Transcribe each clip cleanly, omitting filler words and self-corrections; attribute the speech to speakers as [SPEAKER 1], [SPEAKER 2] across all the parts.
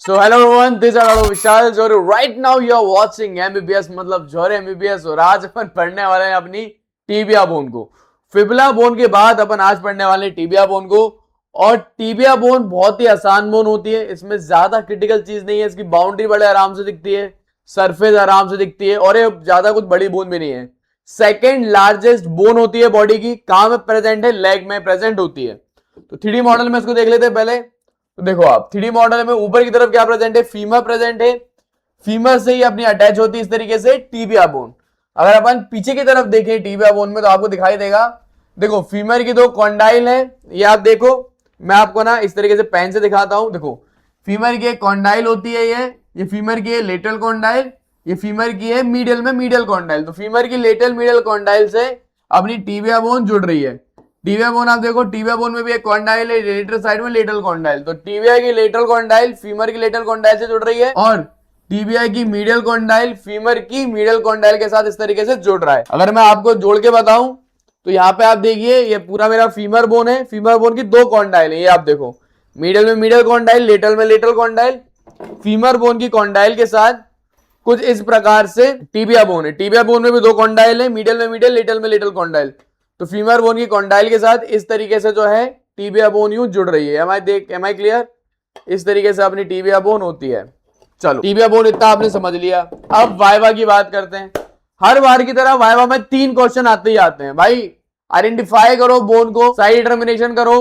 [SPEAKER 1] So hello everyone, this is Arado Vishal Jore. Right now you are watching MBBS मतलब जौहरे MBBS और आज अपन पढ़ने वाले हैं अपनी टीबिया बोन को। फिबुला बोन के बाद अपन आज पढ़ने वाले हैं टीबिया बोन को। और टीबिया बोन बहुत ही आसान बोन होती है, इसमें ज्यादा क्रिटिकल चीज नहीं है, इसकी बाउंड्री बड़े आराम से दिखती है, सरफेस आराम से दिखती है और ये ज्यादा कुछ बड़ी बोन भी नहीं है। सेकेंड लार्जेस्ट बोन होती है बॉडी की, कहां में प्रेजेंट है? लेग में प्रेजेंट होती है। तो 3D मॉडल में इसको देख लेते हैं पहले। तो देखो आप 3D मॉडल में ऊपर की तरफ क्या प्रेजेंट है? फीमर प्रेजेंट है। फीमर से ही अपनी अटैच होती है इस तरीके से टीबिया बोन। अगर अपन पीछे की तरफ देखें टीबिया बोन में तो आपको दिखाई देगा, देखो फीमर की दो कॉन्डाइल है, ये आप देखो, मैं आपको ना इस तरीके से पेन से दिखाता हूं। देखो फीमर की एक कॉन्डाइल होती है, ये फीमर की है लेटरल कॉन्डाइल, ये फीमर की है मीडियल में मीडियल कॉन्डाइल। तो फीमर की लेटरल मीडियल कॉन्डाइल से अपनी टीबिया बोन जुड़ रही है। टीबिया बोन आप देखो, टीबिया बोन में भी एक कॉन्डाइल है, लेटरल साइड में लेटरल कॉन्डाइल। तो टीबिया की लेटरल कॉन्डाइल फीमर की लेटरल कॉन्डाइल से जुड़ रही है और टीबिया की मीडियल कॉन्डाइल फीमर की मीडियल कॉन्डाइल के साथ इस तरीके से जुड़ रहा है। अगर मैं आपको जोड़ के बताऊं तो यहाँ पे आप देखिए, ये पूरा मेरा फीमर बोन है। फीमर बोन की दो कॉन्डाइल है, ये आप देखो, मिडिल में मीडियल कॉन्डाइल, लेटरल में लेटरल कॉन्डाइल। फीमर बोन की कॉन्डाइल के साथ कुछ इस प्रकार से टीबिया बोन है। टीबिया बोन में भी दो कॉन्डाइल है, मिडिल में मीडियल, लेटरल में लेटरल कॉन्डाइल। तो फीमर बोन की कॉन्डाइल के साथ इस तरीके से जो है टीबिया बोन यूं जुड़ रही है। Am I clear? इस तरीके से अपनी टीबिया बोन होती है। चलो टीबिया बोन इतना आपने समझ लिया। अब वाइवा की बात करते हैं। हर बार की तरह वाइवा में 3 क्वेश्चन आते ही आते हैं भाई। आइडेंटिफाई करो बोन को, साइड डिटर्मिनेशन करो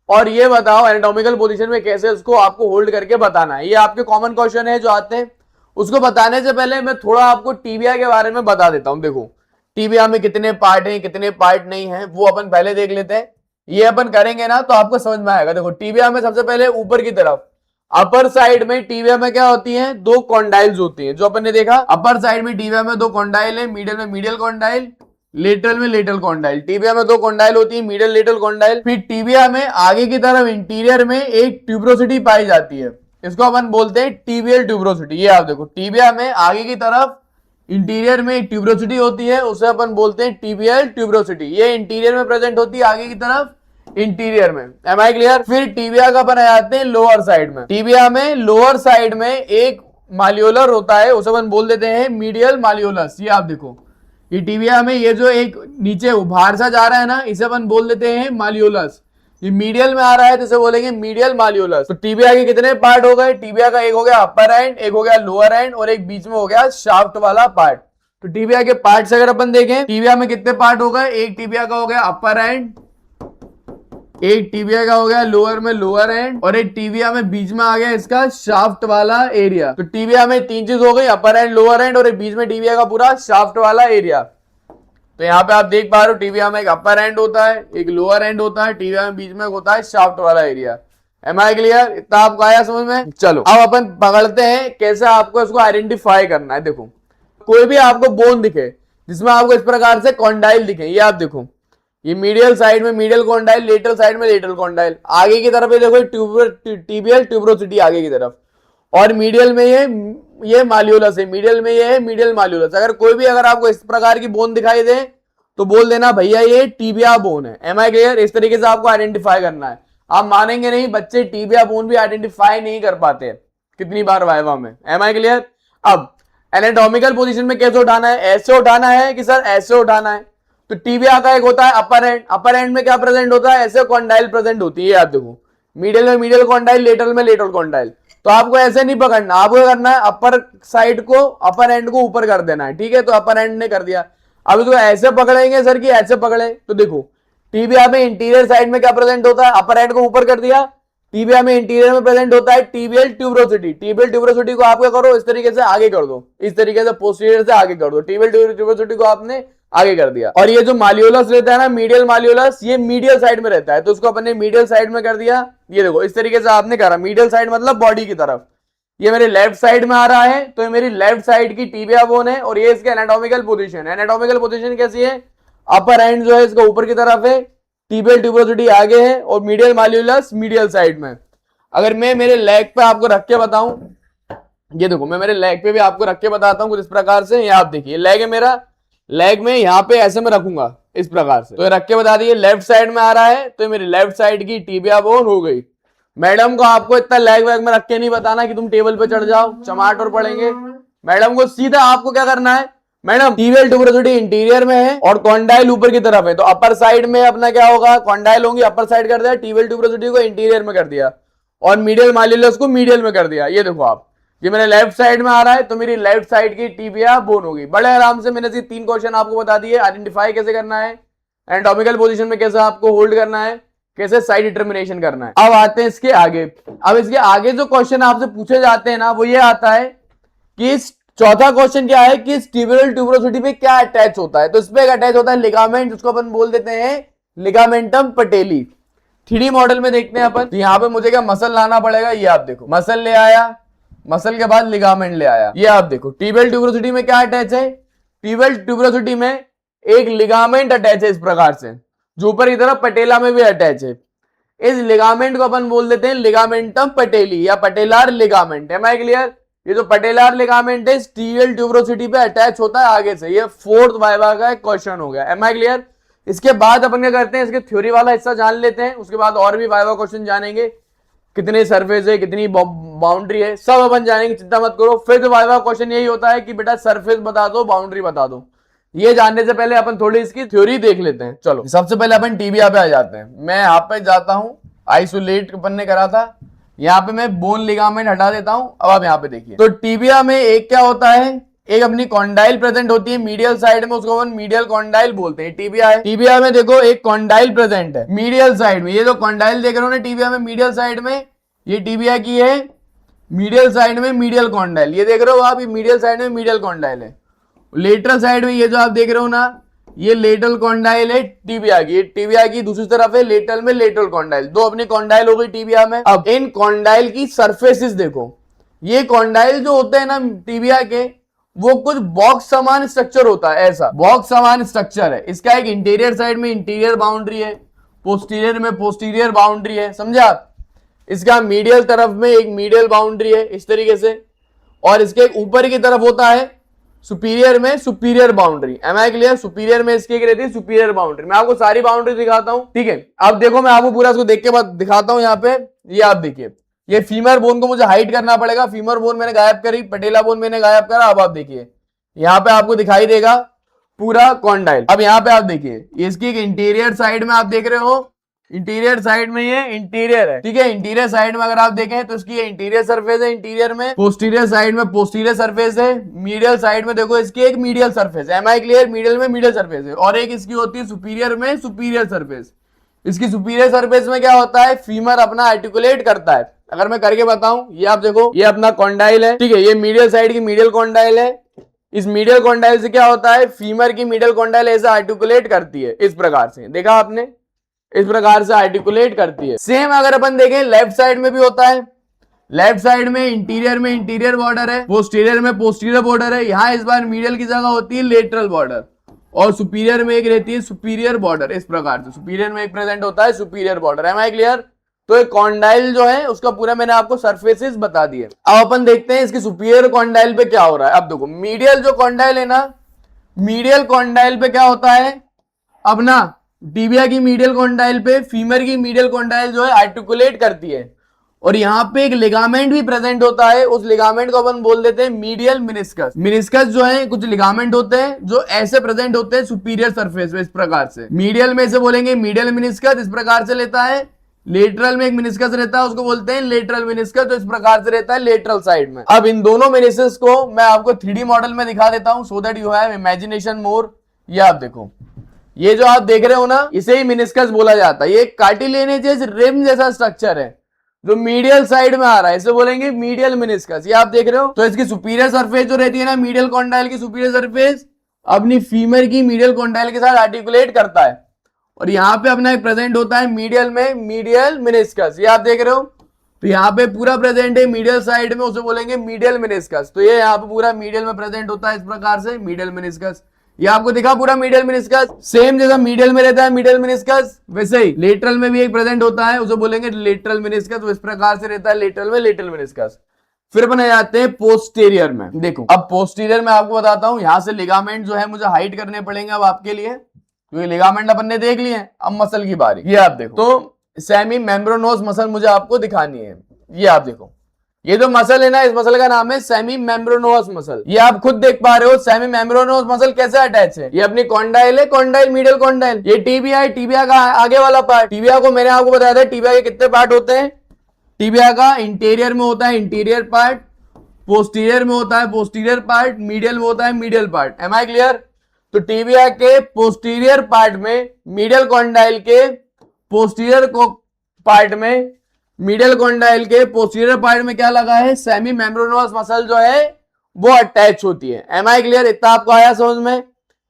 [SPEAKER 1] और ये बताओ एनाटॉमिकल पोजीशन में कैसे उसको आपको होल्ड करके बताना है। ये आपके कॉमन क्वेश्चन है जो आते हैं। उसको बताने से पहले मैं थोड़ा आपको टीबिया के बारे में बता देता हूं। देखो टीबिया में कितने पार्ट हैं, कितने पार्ट नहीं हैं, वो अपन पहले देख लेते हैं। ये अपन करेंगे ना तो आपको समझ में आएगा। देखो टीबिया में सबसे पहले ऊपर की तरफ अपर साइड में टीबिया में क्या होती है? 2 कॉन्डाइल्स होती हैं, जो अपन ने देखा। अपर साइड में टीबिया में 2 कॉन्डाइल है, मीडियल में मीडियल कॉन्डाइल, लेटरल में लेटरल कॉन्डाइल। टीबिया में 2 कॉन्डाइल होती है, मीडियल लेटरल कॉन्डाइल। फिर टीबिया में आगे की तरफ इंटीरियर में एक ट्यूब्रोसिटी पाई जाती है, इसको अपन बोलते हैं टीबियल ट्यूब्रोसिटी। ये आप देखो, टीबिया में आगे की तरफ इंटीरियर में ट्यूब्रोसिटी होती है, उसे अपन बोलते हैं टीबियल ट्यूब्रोसिटी। ये इंटीरियर में प्रेजेंट होती है, आगे की तरफ इंटीरियर में। Am I clear? फिर टीबिया का अपन आ जाते हैं लोअर साइड में। टीबिया में लोअर साइड में एक माल्योलर होता है, उसे अपन बोल देते हैं मीडियल माल्योलस। ये आप देखो, ये टीबिया में ये जो एक नीचे उभार सा जा रहा है ना, इसे अपन बोल देते हैं माल्योलस। ये मीडियल में आ रहा है तो इसे बोलेंगे मीडियल माल्योलस। तो टीबिया के कितने पार्ट हो गए? टीबिया का एक हो गया अपर एंड, एक हो गया लोअर एंड और एक बीच में हो गया शाफ्ट वाला पार्ट। तो टीबिया के पार्ट्स अगर अपन देखें, टीबिया में कितने पार्ट हो गए? एक टीबिया का हो गया अपर एंड, एक टीबिया का हो गया लोअर में लोअर एंड और एक टीबिया में बीच में आ गया इसका शाफ्ट वाला एरिया। तो टीबिया में 3 चीज हो गई, अपर एंड, लोअर एंड और एक बीच में टीबिया का पूरा शाफ्ट वाला एरिया। तो यहाँ पे आप देख पा रहे हो, टीबिया में एक अपर एंड होता है, एक लोअर एंड होता है, टीबिया में बीच में होता है शाफ्ट वाला एरिया। M I clear? इतना आपको आया समझ में? चलो अब अपन पकड़ते हैं कैसे आपको इसको आइडेंटिफाई करना है। देखो कोई भी आपको बोन दिखे जिसमें आपको इस प्रकार से कॉन्डाइल दिखे, ये आप देखो, ये मीडियल साइड में मीडियल कॉन्डाइल, लेटरल साइड में लेटरल कॉन्डाइल, आगे की तरफ ये देखो टीबियल ट्यूब्रोसिटी आगे की तरफ, और मीडियल में ये माल्योलस है, मीडियल में ये है मीडियल माल्योलस। अगर कोई भी अगर आपको इस प्रकार की बोन दिखाई दे तो बोल देना भैया ये टीबिया बोन है। Am I clear? इस तरीके से आपको आइडेंटिफाई करना है। आप मानेंगे नहीं, बच्चे टीबिया बोन भी आइडेंटिफाई नहीं कर पाते कितनी बार वाइवा में। Am I clear? अब एनाटॉमिकल पोजीशन में कैसे उठाना है? ऐसे उठाना है कि सर ऐसे उठाना है? तो टीबिया का एक होता है अपर एंड, अपर एंड में क्या प्रेजेंट होता है? ऐसे कॉन्डाइल प्रेजेंट होती है, आप देखो, मिडिल में मीडियल कॉन्डाइल, लेटरल में लेटरल कॉन्डाइल। तो आपको ऐसे नहीं पकड़ना, आपको करना है अपर साइड को, अपर एंड को ऊपर कर देना है, ठीक है? तो अपर एंड ने कर दिया। अब इसको ऐसे पकड़ेंगे सर कि ऐसे पकड़े, तो देखो टीबिया में इंटीरियर साइड में क्या प्रेजेंट होता है? अपर एंड को ऊपर कर दिया। टीबिया में इंटीरियर में प्रेजेंट होता है टीबियल ट्यूब्रोसिटी। टीबियल ट्यूब्रोसिटी को आप क्या करो? इस तरीके से आगे कर दो, इस तरीके से पोस्टीरियर से आगे कर दो। टीबियल ट्यूब्रोसिटी को आपने आगे कर दिया। और ये जो माल्योलस रहता है ना, मीडियल माल्योलस, ये मीडियल साइड में रहता है, तो उसको अपने मीडियल साइड में कर दिया। ये देखो इस तरीके से आपने करा, मीडियल साइड मतलब बॉडी की तरफ। ये मेरे लेफ्ट साइड में आ रहा है तो ये मेरी लेफ्ट साइड की टीबिया बोन है और ये इसके एनाटॉमिकल पोजीशन है। एनाटॉमिकल पोजीशन कैसी है? अपर एंड जो है इसका ऊपर की तरफ है, टीबियल ट्यूब्रोसिटी आगे है और मीडियल माल्योलस मीडियल साइड में। अगर मैं मेरे लेग पे आपको रख के बताऊं, ये देखो मैं मेरे लेग पे भी आपको रख के बताता हूं कुछ इस प्रकार से। ये आप देखिए लेग है मेरा, लेग में यहाँ पे ऐसे में रखूंगा इस प्रकार से, तो रख के बता दिए लेफ्ट साइड में आ रहा है तो मेरी लेफ्ट साइड की टीबिया बोन हो गई। मैडम को आपको इतना लैग वैग में रख के नहीं बताना कि तुम टेबल पे चढ़ जाओ चमाट और पढ़ेंगे। मैडम को सीधा आपको क्या करना है, मैडम टिबियल ट्यूबरोसिटी इंटीरियर में है और कॉन्डाइल ऊपर की तरफ है, तो अपर साइड में अपना क्या होगा, कॉन्डाइल होंगी, अपर साइड कर दिया, टिबियल ट्यूबरोसिटी को इंटीरियर में कर दिया और मीडियल माइलियस को मीडियल में कर दिया। ये देखो आप, ये मेरे लेफ्ट साइड में आ रहा है तो मेरी लेफ्ट साइड की टिबिया बोन होगी। बड़े आराम से मैंने ये 3 क्वेश्चन आपको बता दिए। आइडेंटिफाई कैसे करना है, एनाटॉमिकल पोजीशन में कैसे आपको होल्ड करना है, कैसे साइड डिटर्मिनेशन करना है। अब आते हैं इसके आगे। अब इसके आगे जो क्वेश्चन आपसे पूछे जाते हैं ना, वो ये आता है कि चौथा क्वेश्चन क्या है कि टिबियल ट्यूबरोसिटी पे क्या अटैच होता है। तो इसमें एक अटैच होता है लिगामेंट, जिसको अपन बोल देते हैं लिगामेंटम पटेली। 3D मॉडल में देखते हैं अपन। तो यहां पे मुझे क्या मसल लाना पड़ेगा, ये आप देखो, मसल ले आया, मसल के बाद लिगामेंट ले आया। ये आप देखो टिबियल ट्यूबरोसिटी में क्या अटैच है, टिबियल ट्यूबरोसिटी में एक लिगामेंट अटैच है इस प्रकार से, जो ऊपर की तरफ पटेला में भी अटैच है। इस लिगामेंट को अपन बोल देते हैं लिगामेंटम पटेली या पटेलार लिगामेंट। है क्लियर? ये जो पटेलार लिगामेंट है टिबियल ट्यूबरोसिटी पे अटैच होता है आगे से। ये 4th वाइवा का एक क्वेश्चन हो गया। Am I clear? इसके बाद अपन क्या करते हैं, इसके थ्योरी वाला हिस्सा जान लेते हैं, उसके बाद और भी वाइवा क्वेश्चन जानेंगे, कितने सरफेस है, कितनी बाउंड्री है, सब अपन जानेंगे, चिंता मत करो। फिर वाइवा क्वेश्चन यही होता है कि बेटा सरफेस बता दो, बाउंड्री बता दो। ये जानने से पहले अपन थोड़ी इसकी थ्योरी देख लेते हैं। चलो सबसे पहले अपन टिबिया पे आ जाते हैं। मैं यहाँ पे जाता हूँ, आइसोलेट अपन ने करा था, यहाँ पे मैं बोन लिगामेंट हटा देता हूं। अब आप यहाँ पे देखिए, तो टिबिया में एक क्या होता है, एक अपनी कॉन्डाइल प्रेजेंट होती है मीडियल साइड में, उसको अपन मीडियल कॉन्डाइल बोलते हैं। टिबिया है, टिबिया में देखो एक कॉन्डाइल प्रेजेंट है मीडियल साइड में। ये जो कॉन्डाइल देख रहे हो ना टिबिया में मीडियल साइड में, ये टिबिया की है मीडियल साइड में मीडियल कॉन्डाइल। ये देख रहे हो आप, ये मीडियल साइड में मीडियल कॉन्डाइल है। लेटरल साइड में ये जो आप देख रहे हो ना, ये लेटरल कॉन्डाइल है टिबिया की। टिबिया की दूसरी तरफ है लेटरल में लेटरल कॉन्डाइल। दो अपनी कॉन्डाइल हो गई टिबिया में। अब इन कॉन्डाइल की सरफेसेस देखो, ये कॉन्डाइल जो होते हैं ना टिबिया के, वो कुछ बॉक्स समान स्ट्रक्चर होता है, ऐसा बॉक्स समान स्ट्रक्चर है। इसका एक इंटीरियर साइड में इंटीरियर बाउंड्री है, पोस्टीरियर में पोस्टीरियर बाउंड्री है, समझा आप? इसका मीडियल तरफ में एक मीडियल बाउंड्री है इस तरीके से, और इसके ऊपर की तरफ होता है सुपीरियर में superior boundary. Am I clear? Superior में इसकी रहती है सुपीरियर बाउंड्री। मैं आपको सारी बाउंड्री दिखाता हूं, ठीक है? अब देखो मैं आपको पूरा इसको देख के बाद दिखाता हूं। यहाँ पे ये आप देखिए, ये फीमर बोन को मुझे हाइड करना पड़ेगा। फीमर बोन मैंने गायब करी, पटेला बोन मैंने गायब करा। अब आप देखिए यहाँ पे आपको दिखाई देगा पूरा कॉन्डाइल। अब यहाँ पे आप देखिए, इसकी एक इंटीरियर साइड में आप देख रहे हो, इंटीरियर साइड में ये इंटीरियर है, ठीक है? इंटीरियर साइड में अगर आप देखें तो इसकी इंटीरियर सरफेस है इंटीरियर में, पोस्टीरियर साइड में पोस्टीरियर सरफेस है, मीडियल साइड में देखो इसकी एक मीडियल सरफेस है। Am I clear? मीडियल में मीडियल सरफेस है, और एक इसकी होती है सुपीरियर में सुपीरियर सरफेस। इसकी सुपीरियर सरफेस में क्या होता है, फीमर अपना आर्टिकुलेट करता है। अगर मैं करके बताऊं, ये आप देखो, ये अपना कॉन्डाइल है, ठीक है? ये मीडियल साइड की मीडियल कॉन्डाइल है। इस मीडियल कॉन्डाइल से क्या होता है, फीमर की मीडियल कॉन्डाइल ऐसे आर्टिकुलेट करती है इस प्रकार से। देखा आपने? इस प्रकार से आर्टिकुलेट करती है। सेम अगर अपन देखें लेफ्ट साइड में भी होता है। लेफ्ट साइड में इंटीरियर बॉर्डर है, पोस्टीरियर में पोस्टीरियर बॉर्डर है। यहां इस बार मीडियल की जगह होती है लेटरल बॉर्डर, और सुपीरियर में एक रहती है सुपीरियर बॉर्डर। इस प्रकार से सुपीरियर में एक प्रेजेंट होता है superior border. Am I clear? तो एक कॉन्डाइल जो है उसका पूरा मैंने आपको सरफेसेस बता दिए। अब अपन देखते हैं इसकी सुपीरियर कॉन्डाइल पे क्या हो रहा है। अब देखो मीडियल जो कॉन्डाइल है ना, मीडियल कॉन्डाइल पे क्या होता है, अब ना टिबिया की मीडियल कॉन्डाइल पे फीमर की मीडियल कॉन्डाइल जो है आर्टिकुलेट करती है, और यहाँ पे एक लिगामेंट भी प्रेजेंट होता है। उस लिगामेंट को अपन बोल देते हैं मीडियल मिनिस्कस। मिनिस्कस जो है कुछ लिगामेंट होते हैं जो ऐसे प्रेजेंट होते हैं सुपीरियर सरफेस में, इस प्रकार से। मीडियल में से बोलेंगे मीडियल मिनिस्कस, इस प्रकार से लेता है। लेटरल में एक मिनिस्कस रहता है, उसको बोलते हैं लेटरल मिनिस्कस, तो इस प्रकार से रहता है लेटरल साइड में। अब इन दोनों मिनिस्कस को मैं आपको 3D मॉडल में दिखा देता हूं, so that you have imagination more. ये आप देखो, ये जो आप देख रहे हो ना, इसे ही मिनिस्कस बोला जाता है। ये कार्टिलेजियस रिम जैसा स्ट्रक्चर है जो मीडियल साइड में आ रहा है, इसे बोलेंगे मीडियल मिनिस्कस। ये आप देख रहे हो। तो इसकी सुपीरियर सरफेस जो रहती है ना, मीडियल कॉन्डाइल की सुपीरियर सरफेस अपनी फीमर की मीडियल कॉन्डाइल के साथ आर्टिकुलेट करता है, और यहाँ पे अपना एक प्रेजेंट होता है मीडियल में मीडियल मिनिस्कस। ये आप देख रहे हो, तो यहाँ पे पूरा प्रेजेंट है मीडियल साइड में, उसे बोलेंगे मीडियल मिनिस्कस। तो ये यहाँ पे पूरा मीडियल में प्रेजेंट होता है इस प्रकार से, मीडियल मिनिस्कस। ये आपको दिखा पूरा मीडियल मिनिस्कस। सेम जैसा मीडियल में रहता है मीडियल मिनिस्कस, वैसे ही लेटरल में भी एक प्रेजेंट होता है, उसे बोलेंगे लेटरल मिनिस्कस। तो इस प्रकार से रहता है लेटरल में लेटरल मिनिस्कस। फिर बनाए जाते हैं पोस्टीरियर में। देखो अब पोस्टीरियर में आपको बताता हूं, यहां से लिगामेंट जो है मुझे हाइड करने पड़ेंगे अब आपके लिए, क्योंकि लिगामेंट अपन ने देख लिए। अब मसल की बारी। ये आप देखो, तो सेमी मेम्ब्रेनोस मसल मुझे आपको दिखानी है। ये आप देखो, ये जो मसल है ना, इस मसल का नाम है सेमी मेम्ब्रेनोस मसल। ये आप खुद देख पा रहे हो सेमी मेम्ब्रेनोस मसल कैसे अटैच है। ये अपनी कॉन्डाइल है, कॉन्डाइल मीडियल कॉन्डाइल। ये टीबिया है, टीबिया का आगे वाला पार्ट। टीबिया को मैंने आपको बताया था, टीबिया के कितने पार्ट होते हैं। टीबिया का इंटीरियर में होता है इंटीरियर पार्ट, पोस्टीरियर में होता है पोस्टीरियर पार्ट, मीडियल में होता है medial part. Am I clear. तो टीबिया के पोस्टीरियर पार्ट में, मीडियल कॉन्डाइल के पोस्टीरियर पार्ट में, मीडियल कॉन्डाइल के पोस्टीरियर पार्ट में क्या लगा है, सेमी मेम्ब्रेनोस मसल जो है वो अटैच होती है। Am I clear. इतना आपको आया समझ में।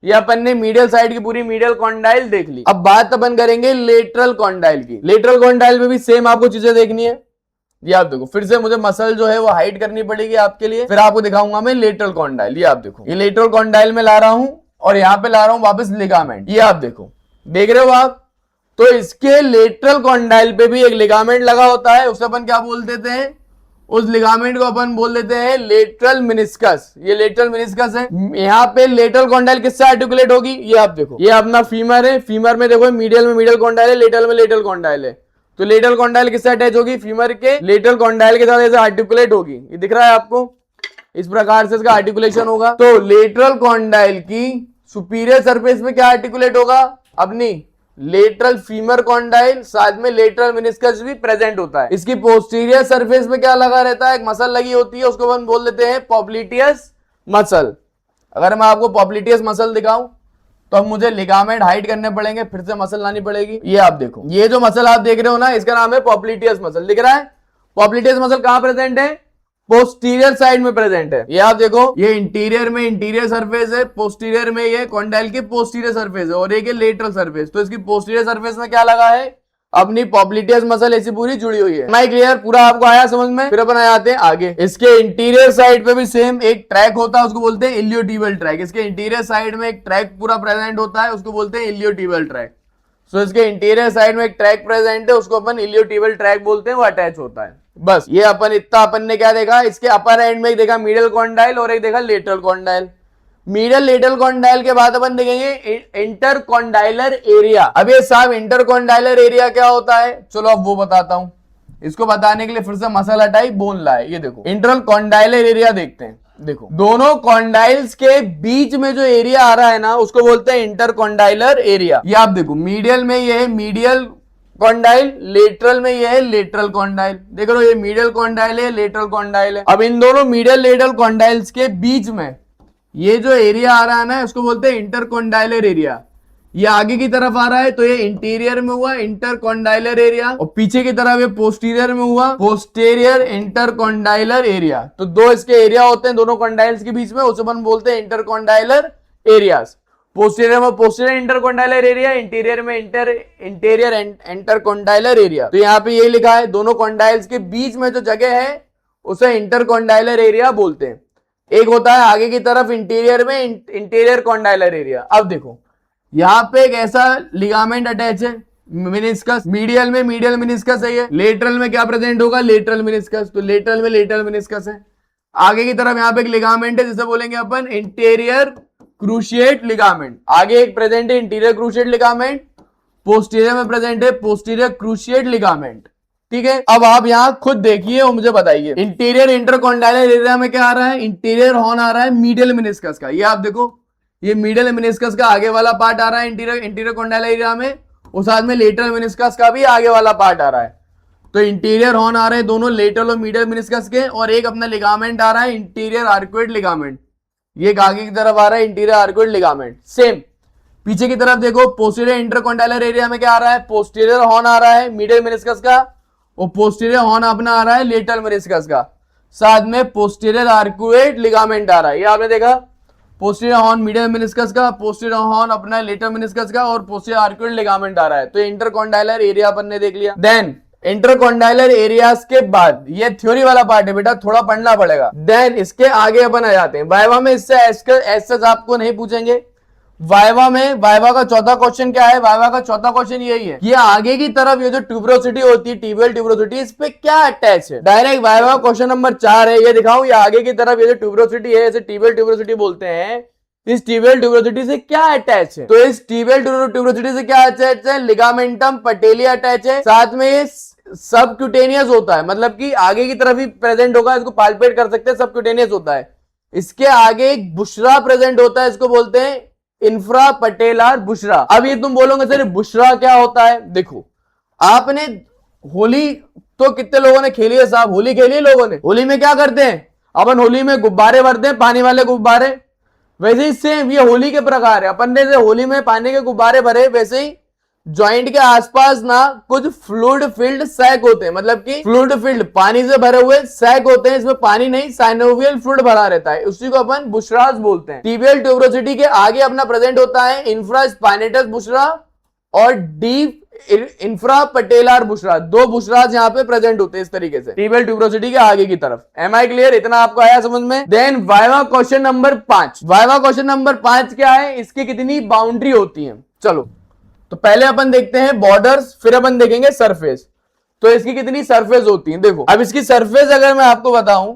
[SPEAKER 1] ये अपन ने मीडियल साइड की पूरी मीडियल कॉन्डाइल देख ली। अब बात अपन करेंगे लेटरल कॉन्डाइल की। लेटरल कॉन्डाइल में भी सेम आपको चीजें देखनी है। ये आप देखो, फिर से मुझे मसल जो है वो हाइड करनी पड़ेगी आपके लिए, फिर आपको दिखाऊंगा मैं लेटरल कॉन्डाइल। ये आप देखो, ये लेटरल कॉन्डाइल में ला रहा हूं और यहां पे ला रहा हूं वापस लिगामेंट। ये आप देखो, देख रहे हो आप। तो इसके लेटरल कॉन्डाइल पे भी एक लिगामेंट लगा होता है, उसे अपन क्या बोल देते हैं, उस लिगामेंट को अपन बोल देते हैं लेटरल मेनिस्कस। ये लेटरल मेनिस्कस है। यहाँ पे लेटरल कॉन्डाइल किससे आर्टिकुलेट होगी, ये आप देखो, ये अपना फीमर है। फीमर में देखो मीडियल में मीडियल कॉन्डाइल है, लेटरल में लेटरल कॉन्डाइल है। तो लेटरल कॉन्डाइल किससे अटैच होगी, फीमर के लेटरल कॉन्डाइल के साथ ऐसे आर्टिकुलेट होगी। ये दिख रहा है आपको, इस प्रकार से इसका आर्टिकुलेशन होगा। तो लेटरल कॉन्डाइल की सुपीरियर सरफेस में क्या आर्टिकुलेट होगा, अपनी लेटरल फीमर कॉन्डाइल, साथ में लेटरल मेनिस्कस भी प्रेजेंट होता है। इसकी पोस्टीरियर सरफेस में क्या लगा रहता है, एक मसल लगी होती है, उसको हम बोल देते हैं पॉप्लिटियस मसल। अगर मैं आपको पॉप्लिटियस मसल दिखाऊं तो अब मुझे लिगामेंट हाइड करने पड़ेंगे, फिर से मसल लानी पड़ेगी। ये आप देखो, ये जो मसल आप देख रहे हो ना, इसका नाम है पॉप्लिटियस मसल। दिख रहा है, पॉप्लिटियस मसल कहां प्रेजेंट है, पोस्टीरियर साइड में प्रेजेंट है। ये आप देखो, ये इंटीरियर में इंटीरियर सरफेस है, पोस्टीरियर में ये कॉन्डाइल की पोस्टीरियर सरफेस है, और एक लेटरल सरफेस। तो इसकी पोस्टीरियर सरफेस में क्या लगा है, अपनी पॉप्लिटियस मसल ऐसी पूरी जुड़ी हुई है। माई क्लियर, पूरा आपको आया समझ में। फिर अपन आते हैं आगे। इसके इंटीरियर साइड पे भी सेम एक ट्रैक होता है, उसको बोलते हैं इलियोटिबियल ट्रैक। इसके इंटीरियर साइड में एक ट्रैक पूरा प्रेजेंट होता है, उसको बोलते हैं इलियोटिबियल ट्रैक। सो इसके इंटीरियर साइड में एक ट्रैक प्रेजेंट है, उसको अपन इलियोटिबियल ट्रैक बोलते हैं, वो अटैच होता है। बस ये अपन इतना अपन ने क्या देखा, इसके अपर एंड में एक देखा मीडियल कॉन्डाइल और एक देखा lateral condyle. Medial lateral condyle के बाद अपन देखेंगे इंटरकॉन्डाइलर एरिया। अब ये साहब इंटरकॉन्डाइलर एरिया क्या होता है, चलो अब वो बताता हूं। इसको बताने के लिए फिर से मसल हटाई, बोन लाए। ये देखो इंटरकॉन्डाइलर एरिया देखते हैं। देखो, दोनों कॉन्डाइल्स के बीच में जो एरिया आ रहा है ना, उसको बोलते हैं इंटरकॉन्डाइलर एरिया। ये आप देखो, मीडियल में ये है मीडियल कॉन्डाइल, लेटरल में ये है लेटरल कॉन्डाइल। देख लो, ये मीडियल कॉन्डाइल है, लेटरल कॉन्डाइल है। अब इन दोनों मीडियल लेटरल कॉन्डाइल्स के बीच में ये जो एरिया आ रहा है ना, इसको बोलते हैं इंटरकॉन्डाइलर एरिया। ये आगे की तरफ आ रहा है तो ये इंटीरियर में हुआ इंटरकॉन्डाइलर एरिया, और पीछे की तरफ ये पोस्टीरियर में हुआ पोस्टीरियर इंटरकॉन्डाइलर एरिया। तो दो इसके एरिया होते हैं दोनों कॉन्डाइल्स के बीच में, उसे अपन बोलते हैं इंटरकॉन्डाइलर एरियाज। पोस्टीरियर में पोस्टीरियर इंटरकॉन्डाइलर एरिया, इंटीरियर में इंटीरियर इंटरकॉन्डाइलर एरिया। तो यहाँ पे ये लिखा है, दोनों कॉन्डाइल्स के बीच में जो जगह है उसे इंटरकॉन्डाइलर एरिया बोलते हैं। एक होता है आगे की तरफ इंटीरियर में इंटीरियर कॉन्डाइलर एरिया। अब देखो, यहाँ पे एक ऐसा लिगामेंट अटैच है, मेनिस्कस। मीडियल में मीडियल मेनिस्कस है, ये लेटरल में क्या प्रेजेंट होगा, लेटरल मेनिस्कस। तो लेटरल में लेटरल मेनिस्कस है। आगे की तरफ यहाँ पे एक लिगामेंट है, जिसे बोलेंगे अपन इंटीरियर क्रूशिएट लिगामेंट। आगे एक प्रेजेंट है इंटीरियर क्रूशिएट लिगामेंट, पोस्टीरियर में प्रेजेंट है पोस्टीरियर क्रूशिएट लिगामेंट। ठीक है, अब आप यहाँ खुद देखिए और मुझे बताइए, इंटीरियर इंटरकॉन्डाइलर एरिया में क्या आ रहा है, इंटीरियर हॉर्न आ रहा है मीडियल मेनिस्कस का। ये आप देखो, ये मीडियल मेनिस्कस का आगे वाला पार्ट आ रहा है इंटीरियर कॉन्डाइलर एरिया में, और साथ में लेटरल मेनिस्कस का भी आगे वाला पार्ट आ रहा है। तो इंटीरियर हॉर्न आ रहे हैं दोनों लेटरल और मीडियल मेनिस्कस के, और एक अपना लिगामेंट आ रहा है इंटीरियर आर्कुएट लिगामेंट। ये आगे की तरफ आ रहा है इंटीरियर आर्कुएट लिगामेंट। सेम पीछे की तरफ देखो, पोस्टीरियर इंटरकॉन्डाइलर एरिया में क्या आ रहा है, पोस्टीरियर हॉर्न आ रहा है मीडियल मेनिस्कस का, और पोस्टीरियर हॉर्न अपना आ रहा है लेटरल मेनिस्कस का, साथ में पोस्टीरियर आर्कुएट लिगामेंट आ रहा है। ये आपने देखा, पोस्टीरियर हॉर्न मीडियल मेनिस्कस का, पोस्टीरियर हॉर्न अपना लेटरल मेनिस्कस का, और पोस्टीरियर आर्कुएट लिगामेंट आ रहा है। तो इंटरकॉन्डाइलर एरिया अपन ने देख लिया। देन इंटरकॉन्डाइलर एरियाज के बाद ये थ्योरी वाला पार्ट है बेटा, थोड़ा पढ़ना पड़ेगा। देन इसके आगे अपन आ जाते हैं वाइवा में। इससे ऐसा आपको नहीं पूछेंगे वाइवा में। वाइवा का चौथा क्वेश्चन क्या है, वाइवा का चौथा क्वेश्चन यही है, ये आगे की तरफ ये जो ट्यूबरोसिटी होती है, टिबियल ट्यूबरोसिटी, इस पे क्या अटैच है। डायरेक्ट वाइवा क्वेश्चन नंबर 4 है, ये दिखाऊं, ये आगे की तरफ ये जो ट्यूबरोसिटी है, इसे टिबियल ट्यूबरोसिटी बोलते हैं। इस टिबियल ट्यूबरोसिटी से क्या अटैच है? तो इस टिबियल ट्यूबरोसिटी से क्या अटैच है? लिगामेंटम पटेलिया अटैच है, साथ में ये सबक्यूटेनियस होता है, मतलब कि आगे की तरफ ही प्रेजेंट होगा, इसको पाल्पेट कर सकते हैं, सबक्यूटेनियस होता है। इसके आगे एक बुशरा प्रेजेंट होता है, इसको बोलते हैं इंफ्रा पटेलर बुशरा। अब ये तुम बोलोगे सर बुशरा क्या होता है? देखो, आपने होली तो कितने लोगों ने खेली है साहब? होली खेली है लोगों ने? होली में क्या करते हैं अपन? होली में गुब्बारे भरते हैं, पानी वाले गुब्बारे। वैसे ही सेम ये होली के प्रकार है। अपन ने जैसे होली में पानी के गुब्बारे भरे, वैसे ही जॉइंट के आसपास ना कुछ फ्लूइड फिल्ड सैक होते हैं, मतलब कि फ्लूइड फिल्ड पानी से भरे हुए सैक होते हैं। इसमें पानी नहीं, साइनोवियल फ्लूइड भरा रहता है, उसी को अपन बुशरास बोलते हैं। टिबियल ट्यूबरोसिटी के आगे अपना प्रेजेंट होता है इंफ्रा स्पाइनेटस बुशरा और डीप इंफ्रा पटेलर बुशरा। दो बुशरास यहाँ पे प्रेजेंट होते हैं इस तरीके से टिबियल ट्यूबरोसिटी के आगे की तरफ। Am I clear? इतना आपको आया समझ में? Then viva question number 5। Viva question number 5 क्या है? इसकी कितनी बाउंड्री होती है? चलो, तो पहले अपन देखते हैं बॉर्डर्स, फिर अपन देखेंगे सरफेस। तो इसकी कितनी सरफेस होती है? देखो, अब इसकी सरफेस अगर मैं आपको बताऊं,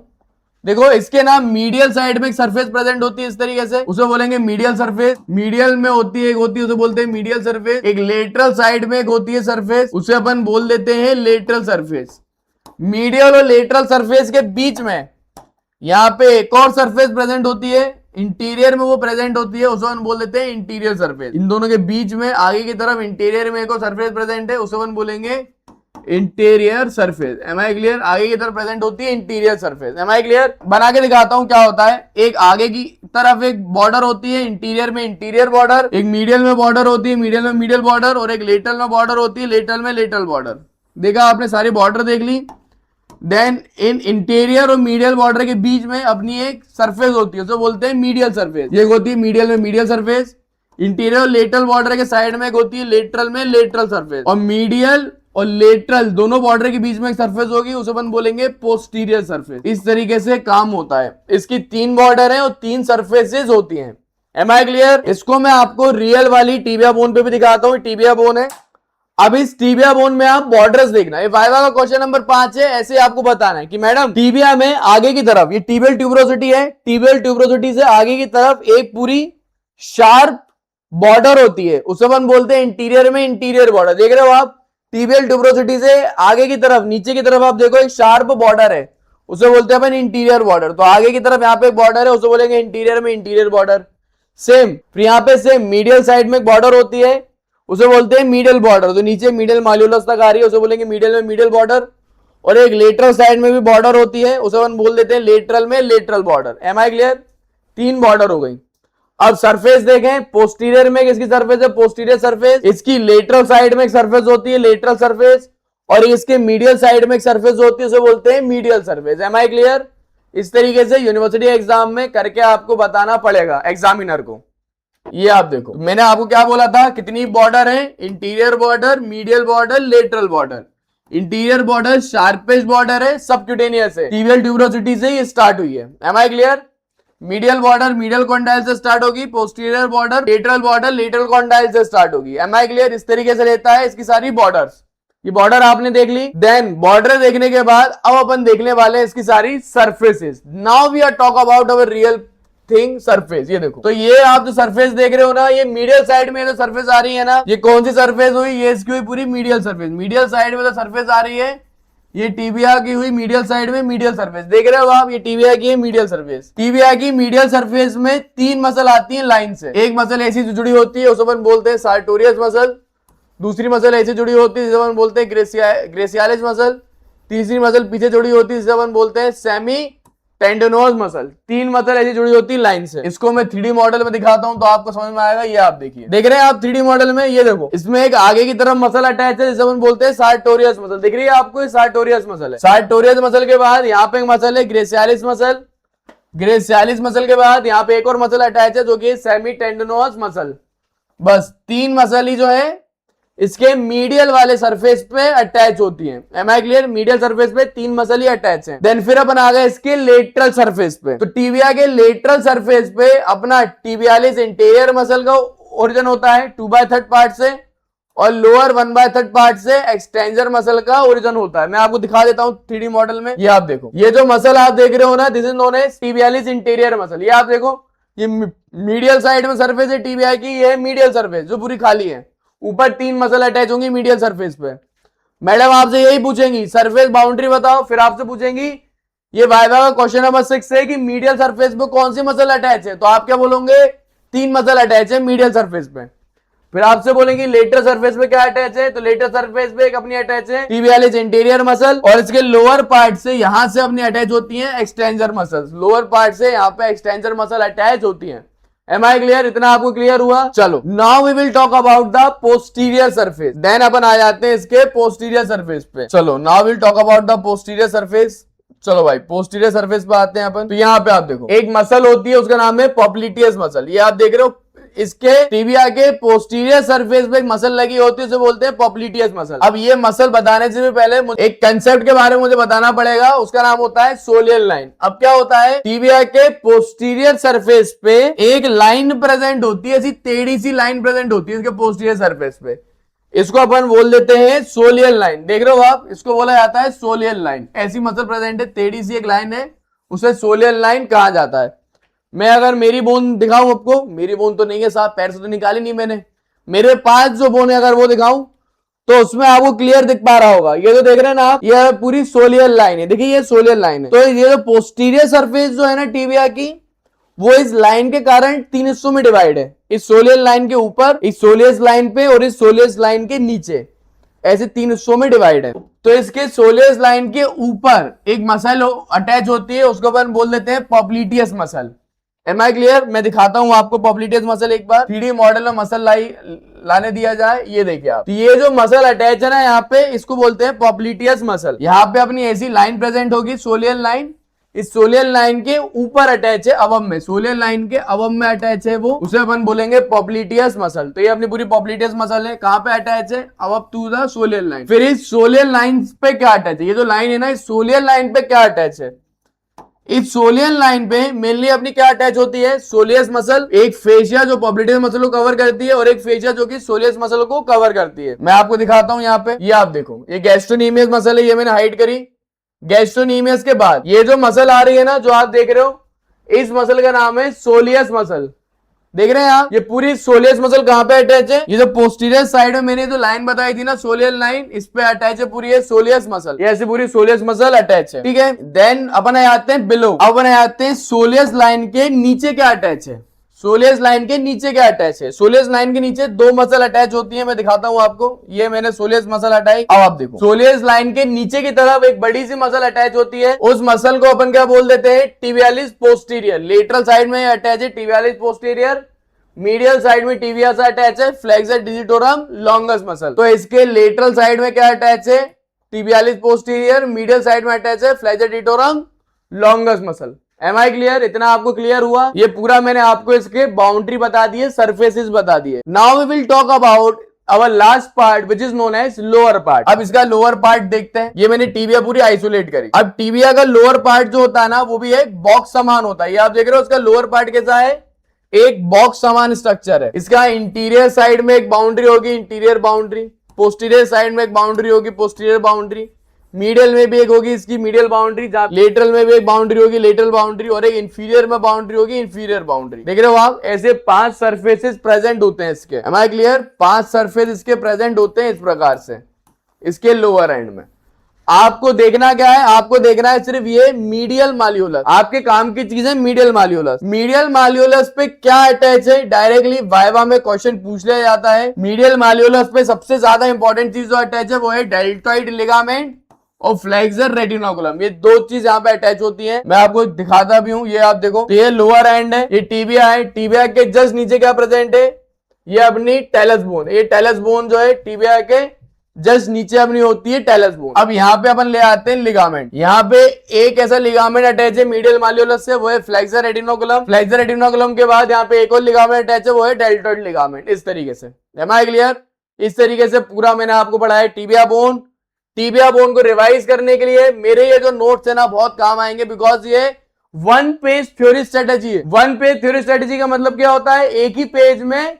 [SPEAKER 1] देखो इसके ना मीडियल साइड में एक सरफेस प्रेजेंट होती है इस तरीके से, उसे बोलेंगे मीडियल सरफेस। मीडियल में होती है, एक होती है, उसे बोलते हैं मीडियल सरफेस। एक लेटरल साइड में एक होती है सरफेस, उसे अपन बोल देते हैं लेटरल सरफेस। मीडियल और लेटरल सरफेस के बीच में यहां पे एक और सरफेस प्रेजेंट होती है, इंटीरियर में वो प्रेजेंट होती है, उसे हम बोल देते हैं इंटीरियर सरफेस। इन दोनों के बीच में आगे की तरफ इंटीरियर में एक और सरफेस प्रेजेंट है, उसे हम बोलेंगे anterior surface. Am I clear? आगे की तरफ प्रेजेंट होती है anterior surface. Am I clear? बना के दिखाता हूं क्या होता है। एक आगे की तरफ एक बॉर्डर होती है इंटीरियर में इंटीरियर बॉर्डर, एक मीडियल में बॉर्डर होती है मीडियल में मीडियल बॉर्डर, और एक लेटरल में बॉर्डर होती है लेटरल में लेटरल बॉर्डर। देखा आपने? सारी बॉर्डर देख ली। देन इन इंटीरियर और मीडियल बॉर्डर के बीच में अपनी एक सरफेस होती है, उसे बोलते हैं मीडियल सरफेस। ये होती है मीडियल में मीडियल सरफेस। इंटीरियर और लेटरल बॉर्डर के साइड में एक होती है लेटरल में लेटरल सरफेस, और मीडियल और लेटरल दोनों बॉर्डर के बीच में एक सरफेस होगी, उसे अपन बोलेंगे पोस्टीरियर सरफेस। इस तरीके से काम होता है। इसकी 3 बॉर्डर है और 3 सरफेसेस होती हैं। Am I clear? इसको मैं आपको रियल वाली टिबिया बोन पे भी दिखाता हूं। टिबिया बोन है। अब इस टिबिया बोन में आप बॉर्डर्स देखना। ये वाइवा का क्वेश्चन नंबर 5 है। ऐसे आपको बताना है कि मैडम टिबिया में आगे की तरफ, ये टिबियल ट्यूबरोसिटी है, टिबियल ट्यूबरोसिटी से आगे की तरफ एक पूरी शार्प बॉर्डर होती है, उसे अपन बोलते हैं इंटीरियर में इंटीरियर बॉर्डर। देख रहे हो आप? टिबियल ट्यूबरोसिटी से आगे की तरफ, नीचे की तरफ आप देखो एक शार्प बॉर्डर है, उसे बोलते हैं अपन इंटीरियर बॉर्डर। तो आगे की तरफ यहाँ पे एक बॉर्डर है, उसे बोलेंगे इंटीरियर में इंटीरियर बॉर्डर। सेम फिर यहाँ पे सेम मीडियल साइड में एक बॉर्डर होती है, उसे बोलते हैं मीडियल बॉर्डर। तो नीचे मीडियल माल्यूलस तक आ रही है, उसे बोलेंगे मीडियल में मीडियल बॉर्डर। और एक लेटरल साइड में भी बॉर्डर होती है, उसे अपन बोल देते हैं लेटरल में lateral border. Am I clear? 3 border हो गई। अब सरफेस देखें, पोस्टीरियर में किसकी सरफेस है? Posterior surface. इसकी लेटरल साइड में एक सरफेस होती है लेटरल सरफेस, और इसके मीडियल साइड में एक सरफेस होती है, उसे बोलते हैं medial surface. Am I clear? इस तरीके से यूनिवर्सिटी एग्जाम में करके आपको बताना पड़ेगा एग्जामिनर को। ये आप देखो, मैंने आपको क्या बोला था? कितनी बॉर्डर है? Anterior border, medial border, lateral border. Anterior border sharpest border है, सबक्यूटेनियस है, टिबियल ट्यूबरोसिटी से ये स्टार्ट हुई है। Am I clear? Medial border medial condyle से स्टार्ट होगी, पोस्टीरियर बॉर्डर लेटरल कॉन्डाइल से स्टार्ट होगी। Am I clear? इस तरीके से रहता है इसकी सारी बॉर्डर्स। ये बॉर्डर आपने देख ली। देन बॉर्डर देखने के बाद अब अपन देखने वाले हैं इसकी सारी surfaces. Now we are talk about our real thing, surface. ये देखो, तो ये आप जो सरफेस देख रहे हो ना, ये मीडियल साइड में जो सरफेस आ रही है ना, ये कौन सी सरफेस हुई? ये इसकी हुई पूरी मीडियल सरफेस। मीडियल साइड में जो सरफेस आ रही है, ये टिबिया की हुई मीडियल साइड में मीडियल सरफेस। देख रहे हो आप? ये टिबिया की है मीडियल सरफेस। टिबिया की मीडियल सरफेस में 3 मसल आती हैं लाइन से। एक मसल ऐसी जुड़ी होती है, उसे अपन बोलते हैं सार्टोरियस मसल। दूसरी मसल ऐसी जुड़ी होती है, जिसे अपन बोलते हैं ग्रेसियालिस मसल। तीसरी मसल पीछे जुड़ी होती है, जिसे अपन बोलते हैं सेमी टेंडनोस मसल। 3 मसल ऐसी जुड़ी होती है लाइन से। इसको मैं 3D मॉडल में दिखाता हूं तो आपको समझ में आएगा। ये आप देखिए, देख रहे हैं आप 3D मॉडल में? ये देखो, इसमें एक आगे की तरफ मसल अटैच है, जिसे हम बोलते हैं सार्टोरियस मसल। दिख रही है आपको? ये सार्टोरियस मसल है। सार्टोरियस मसल के बाद यहाँ पे एक मसल है ग्रेसियालिस मसल। ग्रेसियालिस मसल के बाद यहाँ पे एक और मसल अटैच है, जो कि सेमी टेंडनोस मसल। बस 3 मसल ही जो है इसके मीडियल वाले सरफेस पे अटैच होती हैं। Am I clear? Medial surface पे 3 मसल ही अटैच हैं। देन फिर अपन आ गए इसके लेटरल सरफेस पे। तो टिबिया के लेटरल सरफेस पे अपना टिबियालिस इंटीरियर मसल का ओरिजिन होता है 2/3 पार्ट से, और लोअर 1/3 पार्ट से एक्सटेंजर मसल का ओरिजिन होता है। मैं आपको दिखा देता हूं 3D मॉडल में। ये आप देखो, ये जो मसल आप देख रहे हो ना, this is known as tibialis anterior muscle. ये आप देखो, ये मीडियल साइड में सरफेस है टीबीआई की, ये है मीडियल सरफेस जो पूरी खाली है, ऊपर 3 मसल अटैच होंगी मीडियल सरफेस पे। मैडम आपसे यही पूछेंगी सरफेस बाउंड्री बताओ, फिर आपसे पूछेंगी ये वाइवा का क्वेश्चन नंबर 6 है कि मीडियल सरफेस पे कौन सी मसल अटैच है, तो आप क्या बोलोगे 3 मसल अटैच है मीडियल सरफेस पे। फिर आपसे बोलेंगे लेटर सरफेस पे क्या अटैच है, तो लेटर सरफेस पे एक अपनी अटैच है टिबियालिस इंटीरियर मसल, और इसके लोअर पार्ट से यहां से अपनी अटैच होती है एक्सटेंजर मसल्स, लोअर पार्ट से यहां पे एक्सटेंजर मसल अटैच होती है। Am I clear? इतना आपको क्लियर हुआ? चलो now we will talk about the posterior surface, then अपन आ जाते हैं इसके पोस्टीरियर सरफेस पे। चलो now will talk about the posterior surface. चलो भाई पोस्टीरियर सरफेस पे आते हैं अपन। तो यहाँ पे आप देखो एक मसल होती है, उसका नाम है पॉप्लिटियस मसल, ये आप देख रहे हो इसके टिबिया के पोस्टीरियर सरफेस पे एक मसल लगी होती है, उसे बोलते हैं पॉप्लिटियस मसल। अब ये मसल बताने से भी पहले एक कंसेप्ट के बारे में मुझे बताना पड़ेगा, उसका नाम होता है सोलियल लाइन। अब क्या होता है, टिबिया के पोस्टीरियर सरफेस पे एक लाइन प्रेजेंट होती है, ऐसी टेढ़ी सी लाइन प्रेजेंट होती है इसके पोस्टीरियर सरफेस पे, इसको अपन बोल देते हैं सोलियल लाइन। देख रहे हो आप, इसको बोला जाता है सोलियल लाइन। ऐसी मसल प्रेजेंट है, टेढ़ी सी एक लाइन है, उसे सोलियल लाइन कहा जाता है। मैं अगर मेरी बोन दिखाऊं आपको, मेरी बोन तो नहीं है साहब, पैर से तो निकाली नहीं मैंने, मेरे पास जो बोन है अगर वो दिखाऊं तो उसमें आपको क्लियर दिख पा रहा होगा। ये तो देख रहे हैं ना आप, ये पूरी सोलियल लाइन है, देखिए ये सोलियल लाइन है। तो ये जो पोस्टीरियर सरफेस जो है ना टिबिया की, वो इस लाइन के कारण 3 हिस्सों में डिवाइड है, इस सोलियल लाइन के ऊपर, इस सोलियस लाइन पे और इस सोलियस लाइन के नीचे, ऐसे 3 हिस्सों में डिवाइड है। तो इसके सोलियस लाइन के ऊपर एक मसल अटैच होती है, उसको अपन बोल देते हैं popliteus muscle. Am I clear? मैं दिखाता हूं आपको पॉप्लिटियस मसल एक बार, 3D मॉडल में मसल लाने दिया जाए। ये देखिए आप, तो ये जो मसल अटैच है ना यहाँ पे, इसको बोलते हैं पॉप्लिटियस मसल। यहाँ पे अपनी ऐसी लाइन प्रेजेंट होगी सोलियल लाइन, इस सोलियल लाइन के ऊपर अटैच है अवम में, सोलियल लाइन के अवम में अटैच है वो, उसे अपन बोलेंगे पॉप्लिटियस मसल। तो ये अपनी पूरी पॉप्लिटियस मसल है, कहां पे अटैच है, अवम टू द सोलियल लाइन। फिर इस सोलियल लाइन पे क्या अटैच है, ये जो लाइन है ना, इस सोलियल लाइन पे क्या अटैच है, इस सोलियल लाइन पे मेनली अपनी क्या अटैच होती है, सोलियस मसल, एक फेशिया जो पॉप्लिटियस मसल को कवर करती है और एक फेशिया जो कि सोलियस मसल को कवर करती है। मैं आपको दिखाता हूं यहाँ पे, ये आप देखो, ये गैस्ट्रोनीमियस मसल है, ये मैंने हाइड करी। गैस्ट्रोनीमियस के बाद ये जो मसल आ रही है ना, जो आप देख रहे हो, इस मसल का नाम है सोलियस मसल। देख रहे हैं आप, ये पूरी सोलियस मसल कहां पे अटैच है, ये जो पोस्टीरियर साइड में मैंने जो लाइन बताई थी ना सोलियल लाइन, इस पे अटैच है पूरी ये सोलियस मसल, ये ऐसी पूरी सोलियस मसल अटैच है, ठीक है। देन अपन आते हैं बिलो, अब अपन आते हैं सोलियस लाइन के नीचे क्या अटैच है, सोलियस लाइन के नीचे क्या अटैच है। सोलियस लाइन के नीचे 2 मसल अटैच होती है, मैं दिखाता हूं आपको, ये मैंने सोलियस मसल हटाई। अब आप देखो सोलियस लाइन के नीचे की तरफ एक बड़ी सी मसल अटैच होती है, उस मसल को अपन क्या बोल देते हैं, टिबियालिस पोस्टीरियर। लेटरल साइड में अटैच है टिबियालिस पोस्टीरियर, मीडियल साइड में टिबिया से अटैच है फ्लेक्सर डिजिटोरम लॉन्गस मसल। तो इसके लेटरल साइड में क्या अटैच है, टिबियालिस पोस्टीरियर, मीडियल साइड में अटैच है flexor digitorum longus muscle. Am I clear? इतना आपको क्लियर हुआ? ये पूरा मैंने आपको इसके बाउंड्री बता दिए, सरफेसेस बता दिए। Now we will talk about our last part which is known as lower part. अब इसका लोअर पार्ट देखते हैं। ये मैंने टिबिया पूरी आइसोलेट करी। अब टिबिया का लोअर पार्ट जो होता है ना, वो भी एक बॉक्स समान होता है। ये आप देख रहे हो, उसका लोअर पार्ट कैसा है, एक बॉक्स समान स्ट्रक्चर है। इसका इंटीरियर साइड में एक बाउंड्री होगी, इंटीरियर बाउंड्री, पोस्टीरियर साइड में एक बाउंड्री होगी, पोस्टीरियर बाउंड्री, मीडियल में भी एक होगी इसकी मीडियल बाउंड्री, जहां लेटरल में भी एक बाउंड्री होगी, लेटरल बाउंड्री, और एक इंफीरियर में बाउंड्री होगी, इंफीरियर बाउंड्री। देख रहे हो आप, ऐसे 5 सरफेसेस प्रेजेंट होते हैं इसके। Am I clear? 5 सरफेस इसके प्रेजेंट होते हैं इस प्रकार से इसके लोअर एंड में। आपको देखना क्या है, आपको देखना है सिर्फ ये मीडियल माल्यूलस, आपके काम की चीज है मीडियल माल्यूलस। मीडियल माल्यूलस पे क्या अटैच है, डायरेक्टली वाइवा में क्वेश्चन पूछ लिया जाता है। मीडियल माल्यूलस पे सबसे ज्यादा इंपॉर्टेंट चीज जो अटैच है वो है डेल्टॉइड लिगामेंट और फ्लेक्सर रेटिनोकुलम। ये 2 चीज यहाँ पे अटैच होती हैं। मैं आपको दिखाता भी हूं, ये आप देखो, तो ये लोअर एंड है, ये टिबिया है, टिबिया के जस्ट नीचे क्या प्रेजेंट है, ये अपनी टेलस बोन। ये टेलस बोन जो है टिबिया के जस्ट नीचे अपनी होती है टेलस बोन। अब यहाँ पे अपन ले आते हैं लिगामेंट। यहाँ पे एक ऐसा लिगामेंट अटैच है मीडियल माल्यूलस से, वो है फ्लेक्सर रेटिनोकुलम। फ्लेक्सर रेटिनोकुलम के बाद यहाँ पे एक और लिगामेंट अटैच है, वो है डेल्टॉइड लिगामेंट। इस तरीके से, एम आई क्लियर? इस तरीके से पूरा मैंने आपको पढ़ाया टिबिया बोन। टिबिया बोन को रिवाइज करने के लिए मेरे ये जो नोट्स है ना बहुत काम आएंगे, बिकॉज ये 1 पेज थ्योरी स्ट्रेटेजी है। 1 पेज थ्योरी स्ट्रेटेजी का मतलब क्या होता है, एक ही पेज में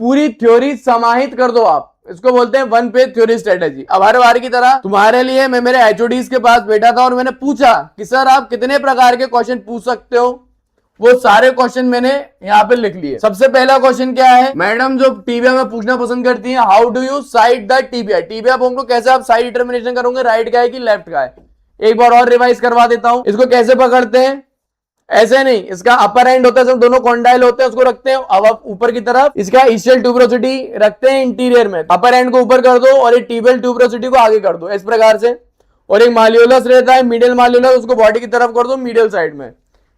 [SPEAKER 1] पूरी थ्योरी समाहित कर दो आप, इसको बोलते हैं 1 पेज थ्योरी स्ट्रेटेजी। अब हर बार की तरह तुम्हारे लिए मैं मेरे एचओडीज के पास बैठा था और मैंने पूछा कि सर आप कितने प्रकार के क्वेश्चन पूछ सकते हो। वो सारे क्वेश्चन मैंने यहाँ पे लिख लिए। सबसे पहला क्वेश्चन क्या है, मैडम जो टीबिया में पूछना पसंद करती है, how do you side the tibia, tibia bone को कैसे आप साइड डिटर्मिनेशन करोगे, राइट का है कि लेफ्ट का है। एक बार और रिवाइज करवा देता हूं। इसको कैसे पकड़ते हैं, ऐसे नहीं, इसका अपर एंड होता है, दोनों कॉन्डाइल होते हैं, उसको रखते हैं अब ऊपर की तरफ, इसका इशियल ट्यूबरोसिटी रखते हैं इंटीरियर में, अपर एंड को ऊपर कर दो और ये टिबियल ट्यूबरोसिटी को आगे कर दो इस प्रकार से, और एक माल्यूलस रहता है मीडियल माल्यूलस, उसको बॉडी की तरफ कर दो मीडियल साइड में।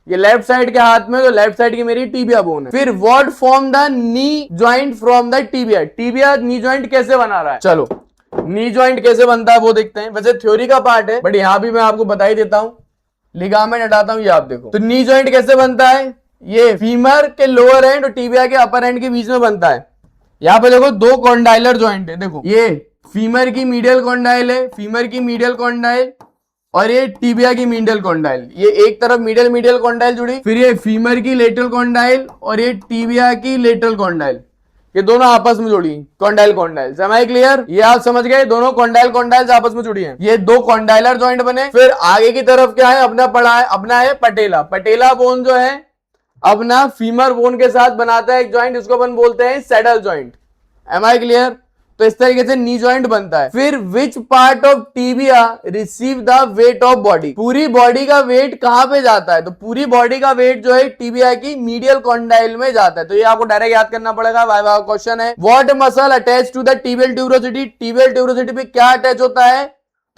[SPEAKER 1] ये लेफ्ट साइड के हाथ में, तो लेफ्ट साइड की मेरी टीबिया बोन है। फिर what form the knee joint from the tibia, tibia knee joint कैसे बना रहा है, चलो नी जॉइंट कैसे बनता है वो देखते हैं। वैसे थ्योरी का पार्ट है बट यहां भी मैं आपको बता ही देता हूं। लिगामेंट हटाता हूं, ये आप देखो, तो नी जॉइंट कैसे बनता है, ये फीमर के लोअर एंड और टीबिया के अपर एंड के बीच में बनता है। यहां पे देखो दो कॉन्डाइलर जॉइंट है, देखो ये फीमर की मीडियल कॉन्डाइल है, फीमर की मीडियल कॉन्डाइल, और ये टीबिया की मीडियल कॉन्डाइल, ये एक तरफ मीडियल कॉन्डाइल जुड़ी, फिर ये फीमर की लेटरल कॉन्डाइल और ये टीबिया की लेटरल कॉन्डाइल, ये दोनों आपस में जुड़ी कॉन्डाइल कॉन्डाइल। समय क्लियर, ये आप समझ गए, दोनों कॉन्डाइल कॉन्डाइल्स आपस में जुड़ी हैं। ये दो कॉन्डाइलर जॉइंट बने। फिर आगे की तरफ क्या है, अपना है पटेला, पटेला बोन जो है अपना फीमर बोन के साथ बनाता है एक जॉइंट, इसको अपन बोलते हैं saddle joint. Am I clear, तो इस तरीके से नी जॉइंट बनता है। फिर which part of tibia receive the weight of body, पूरी बॉडी का वेट कहां पे जाता है, तो पूरी बॉडी का वेट जो है टीबिया की मीडियल कॉन्डाइल में जाता है। तो ये आपको डायरेक्ट याद करना पड़ेगा, वाइवा क्वेश्चन है। What muscle attach to the tibial tuberosity, tibial tuberosity पे क्या अटैच होता है,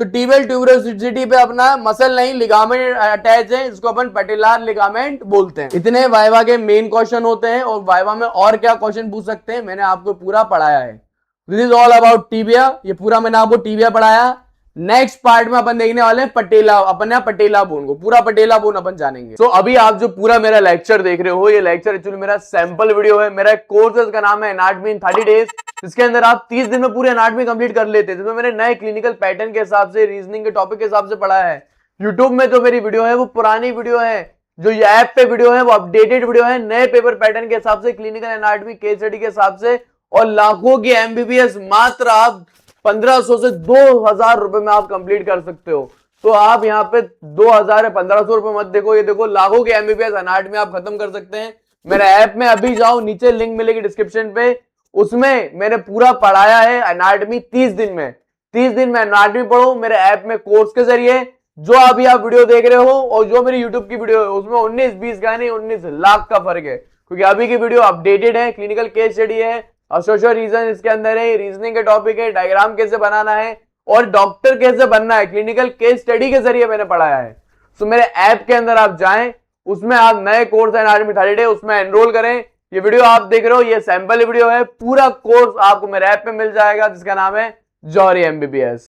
[SPEAKER 1] तो टिबियल ट्यूबरोसिटी पे अपना मसल नहीं लिगामेंट अटैच है, इसको अपन पटेलार लिगामेंट बोलते हैं। इतने वाइवा के मेन क्वेश्चन होते हैं, और वाइवा में और क्या क्वेश्चन पूछ सकते हैं मैंने आपको पूरा पढ़ाया है। This is all about tibia, ये पूरा मैंने आपको टीबिया पढ़ाया। नेक्स्ट पार्ट में अपन देखने वाले हैं पटेला, अपन पटेला बोन को, पूरा पटेला बोन अपन जानेंगे। तो अभी आप जो पूरा मेरा लेक्चर देख रहे हो, ये लेक्चर एक्चुअली मेरा सैंपल वीडियो है। मेरा एक कोर्स है, इसका नाम है एनाटॉमी इन 30 डेज। इसके अंदर आप 30 दिन में पूरे एनाटॉमी कंप्लीट कर लेते हैं, जिसमें मैंने नए क्लिनिकल पैटर्न के हिसाब से, रीजनिंग के टॉपिक के हिसाब से पढ़ाया है। यूट्यूब में जो मेरी वीडियो है वो पुरानी वीडियो है, जो ये ऐप पे वीडियो है वो अपडेटेड वीडियो है, नए पेपर पैटर्न के हिसाब से, क्लिनिकल एनाटॉमी केस स्टडी के हिसाब से, और लाखों की एमबीबीएस मात्र आप 1500 से 2000 रुपए में आप कंप्लीट कर सकते हो। तो आप यहाँ पे 2000 या 1500 रुपए मत देखो, ये देखो लाखों की एमबीबीएस एनाटॉमी आप खत्म कर सकते हैं। मेरे ऐप में अभी जाओ, नीचे लिंक मिलेगी डिस्क्रिप्शन पे, उसमें मैंने पूरा पढ़ाया है एनाटॉमी 30 दिन में। 30 दिन में एनाटॉमी पढ़ो मेरे ऐप में कोर्स के जरिए। जो अभी आप वीडियो देख रहे हो और जो मेरी यूट्यूब की वीडियो है, उसमें 19-20 का नहीं 19 लाख का फर्क है, क्योंकि अभी की वीडियो अपडेटेड है, क्लिनिकल केस स्टडी है, एसोसिएशन रीजन इसके अंदर है, रीजनिंग के टॉपिक है, डायग्राम कैसे बनाना है और डॉक्टर कैसे बनना है, क्लिनिकल केस स्टडी के जरिए मैंने पढ़ाया है। तो मेरे ऐप के अंदर आप जाएं, उसमें आप नए कोर्स है एनाटॉमी 30 डे, उसमें एनरोल करें। ये वीडियो आप देख रहे हो, ये सैंपल वीडियो है, पूरा कोर्स आपको मेरे ऐप पे मिल जाएगा, जिसका नाम है जौहरी एमबीबीएस।